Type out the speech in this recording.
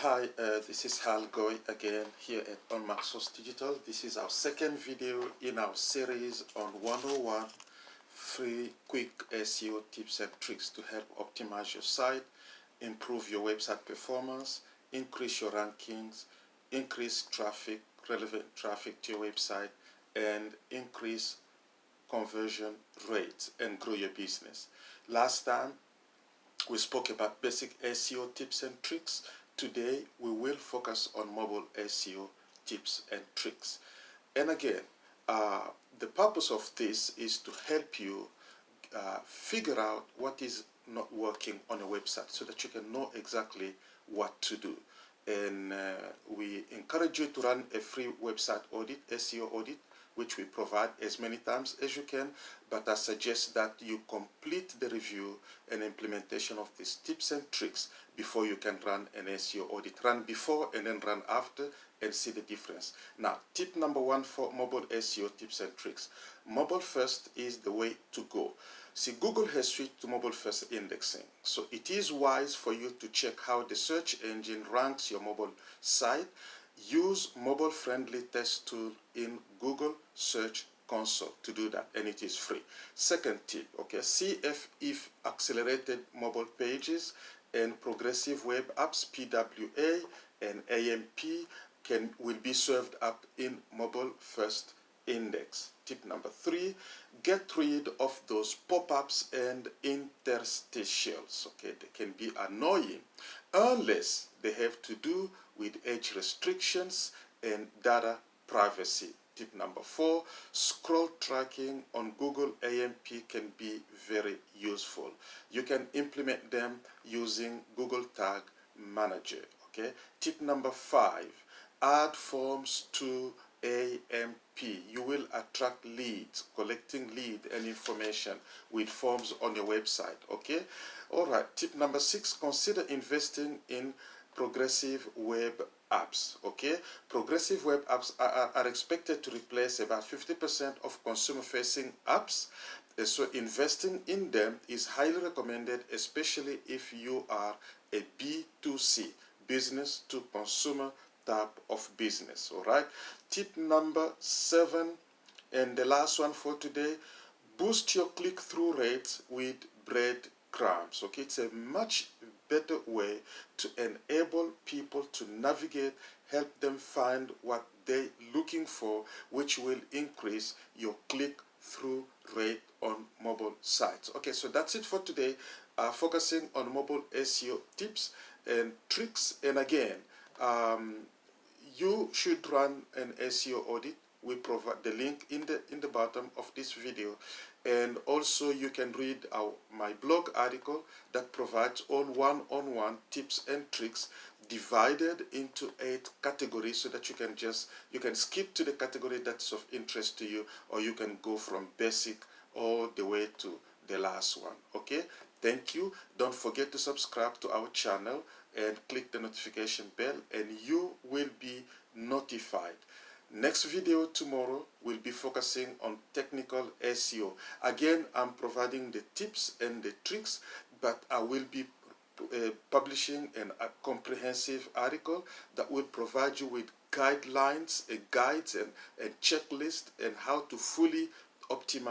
Hi, this is Hal Ngoy again here at OnMax Digital. This is our second video in our series on 101 free quick SEO tips and tricks to help optimize your site, improve your website performance, increase your rankings, increase traffic, relevant traffic to your website, and increase conversion rates and grow your business. Last time we spoke about basic SEO tips and tricks. Today we will focus on mobile SEO tips and tricks. And again, the purpose of this is to help you figure out what is not working on a website so that you can know exactly what to do. And we encourage you to run a free website audit, SEO audit, which we provide as many times as you can, but I suggest that you complete the review and implementation of these tips and tricks before you can run an SEO audit. Run before and then run after and see the difference. Now, tip number one for mobile SEO tips and tricks. Mobile first is the way to go. See, Google has switched to mobile first indexing. So it is wise for you to check how the search engine ranks your mobile site. Use mobile friendly test tool in Google Search Console to do that, and it is free. Second tip, okay, see if accelerated mobile pages and progressive web apps, PWA and AMP, will be served up in mobile first index. Tip number three, get rid of those pop-ups and interstitials. Okay, they can be annoying unless they have to do with age restrictions and data privacy. Tip number four, scroll tracking on Google AMP can be very useful. You can implement them using Google Tag Manager. Okay. Tip number five, add forms to AMP. You will attract leads, collecting lead and information with forms on your website. Okay. All right. Tip number six, consider investing in progressive web apps. Okay, progressive web apps are expected to replace about 50% of consumer-facing apps. So investing in them is highly recommended, especially if you are a B2C, business to consumer type of business. All right. Tip number seven, and the last one for today: boost your click-through rates with breadcrumbs. Okay, it's a much better way to enable people to navigate, help them find what they're looking for, which will increase your click-through rate on mobile sites. Okay, so that's it for today, focusing on mobile SEO tips and tricks. And again, you should run an SEO audit. We provide the link in the bottom of this video, and also you can read my blog article that provides all one-on-one tips and tricks divided into 8 categories, so that you can skip to the category that's of interest to you, or you can go from basic all the way to the last one. Okay, thank you. Don't forget to subscribe to our channel and click the notification bell, and you will be notified. Next video tomorrow will be focusing on technical SEO. Again, I'm providing the tips and the tricks, but I will be publishing a comprehensive article that will provide you with guidelines, guides, and checklists, and how to fully optimize